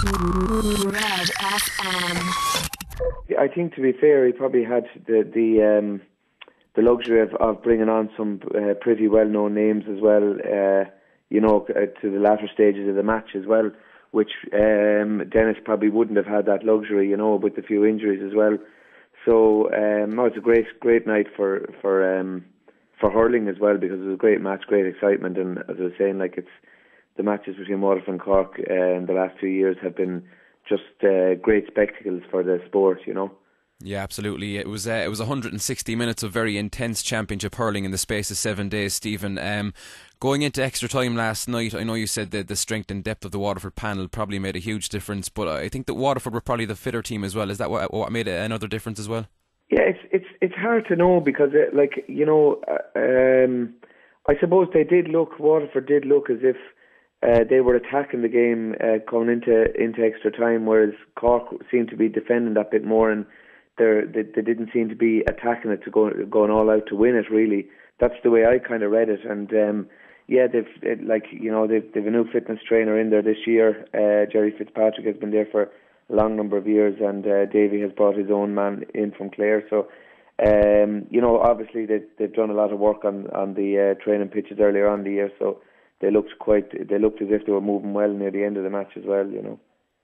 Red FM. I think, to be fair, he probably had the luxury of bringing on some pretty well-known names as well, to the latter stages of the match as well, which Dennis probably wouldn't have had that luxury, with a few injuries as well. So it's a great night for hurling as well, because it was a great match, great excitement, and as I was saying, the matches between Waterford and Cork in the last 2 years have been just great spectacles for the sport, Yeah, absolutely. It was 160 minutes of very intense championship hurling in the space of 7 days, Stephen. Going into extra time last night, I know you said that the strength and depth of the Waterford panel probably made a huge difference, but I think that Waterford were probably the fitter team as well. Is that what made another difference as well? Yeah, it's hard to know, because I suppose Waterford did look as if they were attacking the game going into extra time, whereas Cork seemed to be defending that bit more, and they didn't seem to be attacking it to going all out to win it. Really, that's the way I kind of read it. And they've a new fitness trainer in there this year. Jerry Fitzpatrick has been there for a long number of years, and Davy has brought his own man in from Clare. So obviously they've done a lot of work on the training pitches earlier on in the year. So they looked as if they were moving well near the end of the match as well.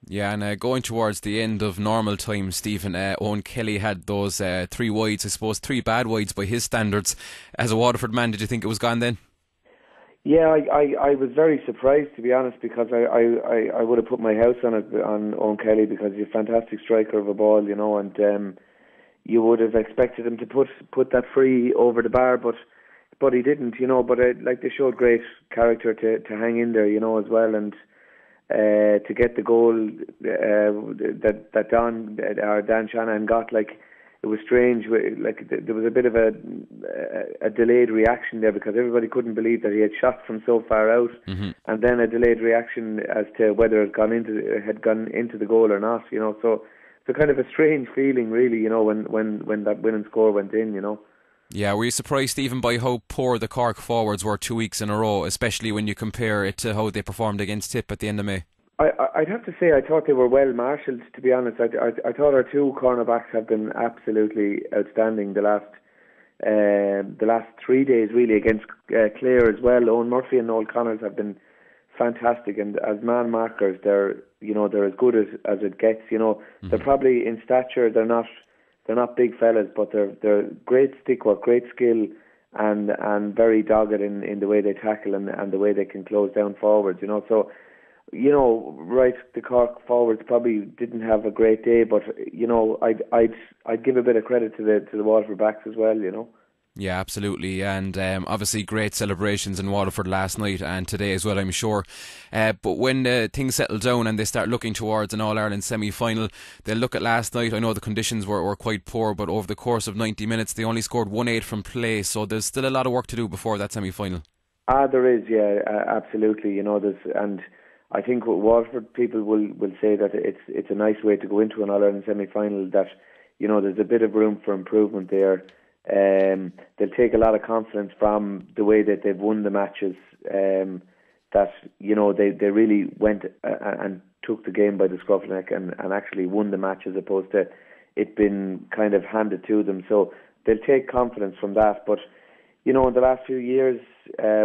Yeah, and going towards the end of normal time, Stephen, Owen Kelly had those 3 wides, I suppose 3 bad wides by his standards. As a Waterford man, did you think it was gone then? Yeah, I was very surprised, to be honest, because I would have put my house on Owen Kelly, because he's a fantastic striker of a ball, and you would have expected him to put that free over the bar, but he didn't, but they showed great character to hang in there, as well, and to get the goal that Dan Shanahan got, it was strange. There was a bit of a delayed reaction there, because everybody couldn't believe that he had shot from so far out, and then a delayed reaction as to whether it had gone into the goal or not. So it's kind of a strange feeling, really. When that winning score went in. Yeah, were you surprised, Stephen, by how poor the Cork forwards were 2 weeks in a row, especially when you compare it to how they performed against Tip at the end of May? I'd have to say I thought they were well marshalled, to be honest. I thought our 2 cornerbacks have been absolutely outstanding the last 3 days, really, against Clare as well. Owen Murphy and Noel Connors have been fantastic, and as man markers, they're as good as it gets. They're probably in stature, they're not big fellas, but they're great stick work, great skill, and very dogged in the way they tackle and the way they can close down forwards. So, the Cork forwards probably didn't have a great day, but I'd give a bit of credit to the Waterford backs as well. Yeah, absolutely, and obviously great celebrations in Waterford last night and today as well, I'm sure. But when things settle down and they start looking towards an All-Ireland semi-final, they'll look at last night. I know the conditions were quite poor, but over the course of 90 minutes they only scored 1-8 from play, so there's still a lot of work to do before that semi-final. There is, yeah, absolutely. And I think Waterford people will say that it's a nice way to go into an All-Ireland semi-final, that there's a bit of room for improvement there. They'll take a lot of confidence from the way that they've won the matches, that they really went and took the game by the scruff of the neck and actually won the match, as opposed to it being kind of handed to them. So they'll take confidence from that. But in the last few years,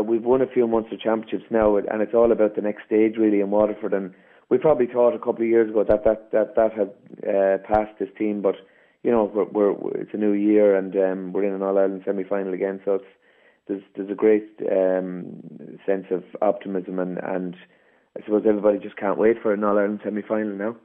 we've won a few Munster championships now, and it's all about the next stage, really, in Waterford. And we probably thought a couple of years ago that had passed this team, but it's a new year, and we're in an All-Ireland semi-final again, so there's a great sense of optimism, and I suppose everybody just can't wait for an All-Ireland semi-final now.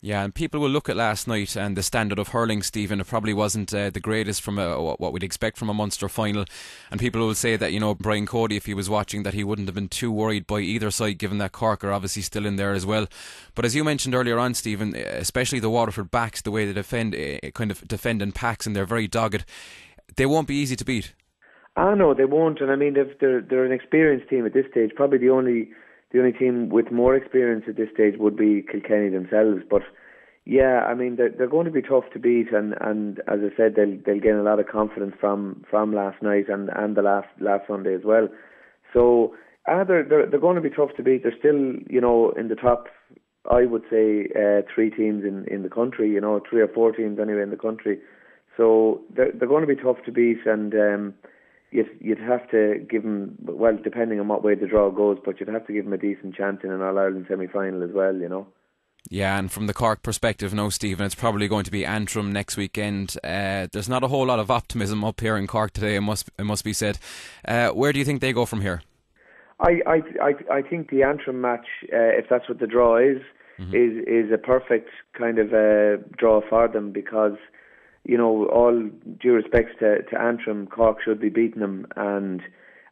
Yeah, and people will look at last night and the standard of hurling, Stephen. It probably wasn't the greatest from what we'd expect from a Munster final, and people will say that Brian Cody, if he was watching, that he wouldn't have been too worried by either side, given that Cork are obviously still in there as well. But as you mentioned earlier on, Stephen, especially the Waterford backs, the way they defend in packs, and they're very dogged, they won't be easy to beat. No, they won't, and I mean they're an experienced team at this stage. Probably the only team with more experience at this stage would be Kilkenny themselves. But yeah, I mean they're going to be tough to beat, and as I said, they'll gain a lot of confidence from last night and the last Sunday as well. So they're going to be tough to beat. They're still in the top I would say 3 teams in the country, 3 or 4 teams anyway in the country. So they're going to be tough to beat, and you'd have to give them, well, depending on what way the draw goes, but you'd have to give them a decent chance in an All-Ireland semi-final as well, Yeah, and from the Cork perspective, no, Stephen, it's probably going to be Antrim next weekend. There's not a whole lot of optimism up here in Cork today, it must be said. Where do you think they go from here? I think the Antrim match, if that's what the draw is, is a perfect kind of draw for them, because all due respects to Antrim, Cork should be beating them, and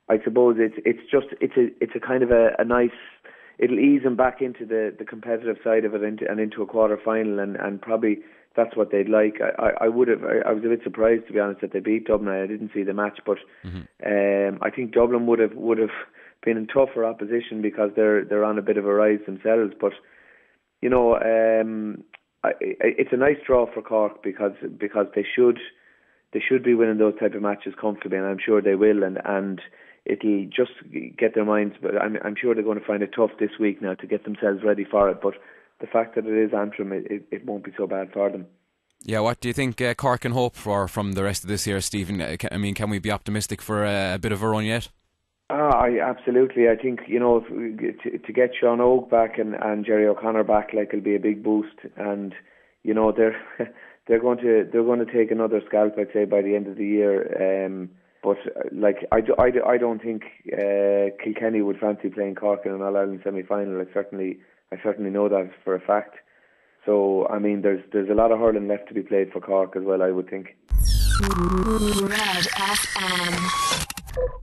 I suppose it's a kind of a nice. It'll ease them back into the competitive side of it and into a quarter final, and probably that's what they'd like. I was a bit surprised, to be honest, that they beat Dublin. I didn't see the match, but I think Dublin would have been in tougher opposition because they're on a bit of a rise themselves. But it's a nice draw for Cork because they should be winning those type of matches comfortably, and I'm sure they will. And it'll just get their minds. But I'm sure they're going to find it tough this week now to get themselves ready for it. But the fact that it is Antrim, it won't be so bad for them. Yeah, what do you think Cork can hope for from the rest of this year, Stephen? Can we be optimistic for a bit of a run yet? Absolutely. I think to get Sean Oak back and Jerry O'Connor back, it'll be a big boost, and they're going to take another scalp, I'd say, by the end of the year. But I don't think Kilkenny would fancy playing Cork in an All-Ireland semi-final. I certainly know that for a fact. So there's a lot of hurling left to be played for Cork as well, I would think. Red FM.